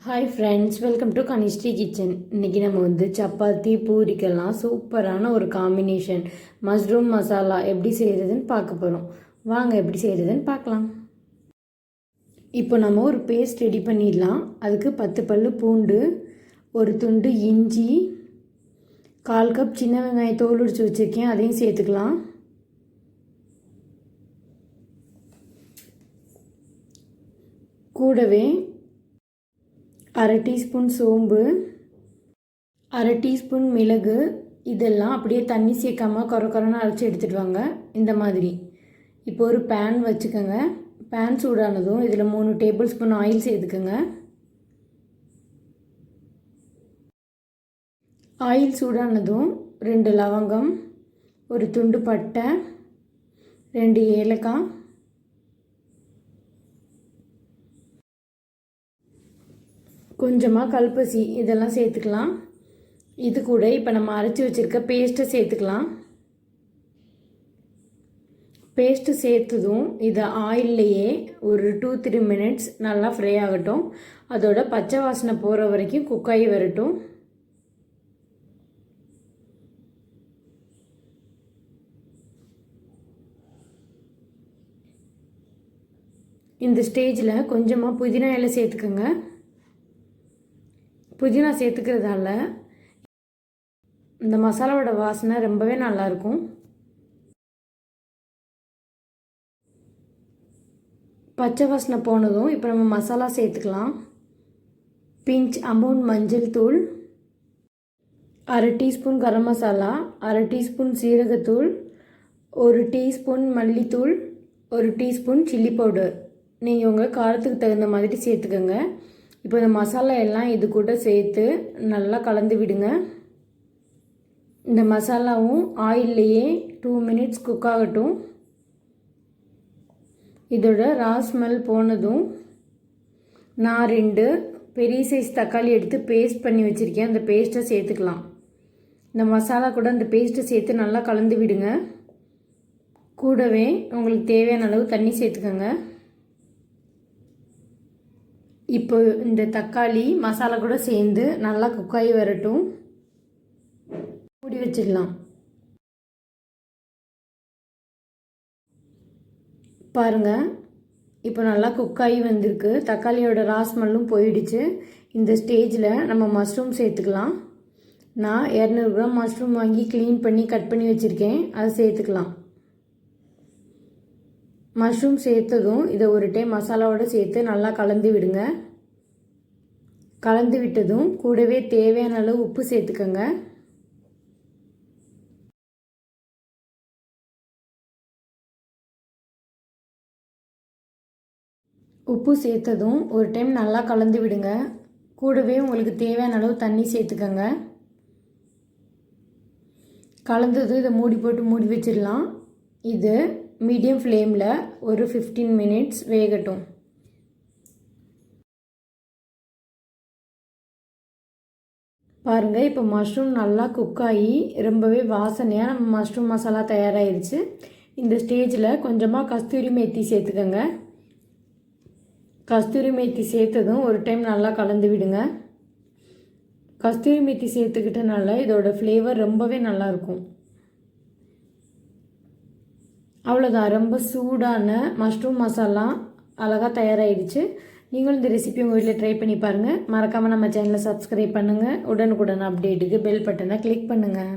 Hi friends, welcome to கனிஷ்டி kitchen. இன்றைக்கி நம்ம சப்பாத்தி பூரிக்கெல்லாம் சூப்பரான ஒரு காம்பினேஷன் மஷ்ரூம் மசாலா எப்படி செய்கிறதுன்னு பார்க்க போகிறோம். வாங்க எப்படி செய்கிறதுன்னு பார்க்கலாம். இப்போ நம்ம ஒரு பேஸ்ட் ரெடி பண்ணிடலாம். அதுக்கு 10 பல்லு பூண்டு, ஒரு துண்டு இஞ்சி, 1/4 கப் சின்ன வெங்காயம் தோல் உரித்து வச்சுருக்கேன், அதையும் சேர்த்துக்கலாம். கூடவே 1/2 டீஸ்பூன் சோம்பு, 1/2 டீஸ்பூன் மிளகு, இதெல்லாம் அப்படியே தண்ணி சேர்க்காமல் கொரன்னு அரைச்சி எடுத்துகிட்டு வாங்க. இந்த மாதிரி இப்போ ஒரு பேன் வச்சுக்கோங்க. பேன் சூடானதும் இதில் 3 டேபிள் ஸ்பூன் ஆயில் சேர்த்துக்கோங்க. ஆயில் சூடானதும் 2 லவங்கம், ஒரு துண்டு பட்டை, 2 ஏலக்காய், கொஞ்சமாக கல்பசி இதெல்லாம் சேர்த்துக்கலாம். இது கூட இப்போ நம்ம அரைச்சி வச்சுருக்க பேஸ்ட்டை சேர்த்துக்கலாம். பேஸ்ட்டு சேர்த்ததும் இதை ஆயில்லையே ஒரு 2-3 மினிட்ஸ் நல்லா ஃப்ரை ஆகட்டும். அதோட பச்சை வாசனை போகிற வரைக்கும் குக்காகி வரட்டும். இந்த ஸ்டேஜில் கொஞ்சமாக புதினா இலை சேர்த்துக்கோங்க. புதினா சேர்த்துக்கிறதால இந்த மசாலாவோட வாசனை ரொம்பவே நல்லாயிருக்கும். பச்சை வாசனை போனதும் இப்போ நம்ம மசாலா சேர்த்துக்கலாம். பிஞ்ச் அமௌண்ட் மஞ்சள் தூள், 1/2 டீஸ்பூன் கரம் மசாலா, 1/2 டீஸ்பூன் சீரகத்தூள், 1 டீஸ்பூன் மல்லித்தூள், 1 டீஸ்பூன் சில்லி பவுடர். நீங்கள் உங்கள் காரத்துக்கு தகுந்த மாதிரி சேர்த்துக்கோங்க. இப்போ இந்த மசாலா எல்லாம் இது கூட சேர்த்து நல்லா கலந்து விடுங்க. இந்த மசாலாவும் ஆயில்லையே 2 மினிட்ஸ் குக் ஆகட்டும். இதோட ரா ஸ்மெல் போனதும் நான் 2 பெரிய சைஸ் தக்காளி எடுத்து பேஸ்ட் பண்ணி வச்சுருக்கேன். அந்த பேஸ்ட்டை சேர்த்துக்கலாம். இந்த மசாலா கூட அந்த பேஸ்ட்டை சேர்த்து நல்லா கலந்து விடுங்க. கூடவே உங்களுக்கு தேவையான அளவு தண்ணி சேர்த்துக்கோங்க. இப்போ இந்த தக்காளி மசாலா கூட சேர்ந்து நல்லா குக்காகி வரட்டும். மூடி வச்சிடலாம். பாருங்கள், இப்போ நல்லா குக்காகி வந்திருக்கு. தக்காளியோட ரா ஸ்மெல்லும் போயிடுச்சு. இந்த ஸ்டேஜில் நம்ம மஷ்ரூம் சேர்த்துக்கலாம். நான் 200 கிராம் மஷ்ரூம் வாங்கி க்ளீன் பண்ணி கட் பண்ணி வச்சுருக்கேன், அதை சேர்த்துக்கலாம். மஷ்ரூம் சேர்த்ததும் இதை ஒரு டைம் மசாலாவோடு சேர்த்து நல்லா கலந்து விடுங்க. கலந்து விட்டதும் கூடவே தேவையான அளவு உப்பு சேர்த்துக்கோங்க. உப்பு சேர்த்ததும் ஒரு டைம் நல்லா கலந்து விடுங்க. கூடவே உங்களுக்கு தேவையான அளவு தண்ணி சேர்த்துக்கோங்க. கலந்ததும் இதை மூடி போட்டு மூடி வச்சிடலாம். இது மீடியம் ஃப்ளேமில் ஒரு 15 மினிட்ஸ் வேகட்டும். பாருங்கள், இப்போ மஷ்ரூம் நல்லா குக்காகி ரொம்பவே வாசனையாக நம்ம மஷ்ரூம் மசாலா தயாராகிடுச்சு. இந்த ஸ்டேஜில் கொஞ்சமாக கஸ்தூரி மேத்தி சேர்த்துக்கோங்க. கஸ்தூரி மேத்தி சேர்த்ததும் ஒரு டைம் நல்லா கலந்து விடுங்க. கஸ்தூரி மேத்தி சேர்த்துக்கிட்டனால இதோட ஃப்ளேவர் ரொம்பவே நல்லாயிருக்கும். அவ்வளோதான், ரொம்ப சூடான மஷ்ரூம் மசாலா அழகாக தயாராகிடுச்சு. நீங்களும் இந்த ரெசிபி உங்கள் வீட்டில் ட்ரை பண்ணி பாருங்கள். மறக்காமல் நம்ம சேனலை சப்ஸ்கிரைப் பண்ணுங்கள். உடனுக்குடன் அப்டேட்டுக்கு பெல் பட்டனை கிளிக் பண்ணுங்கள்.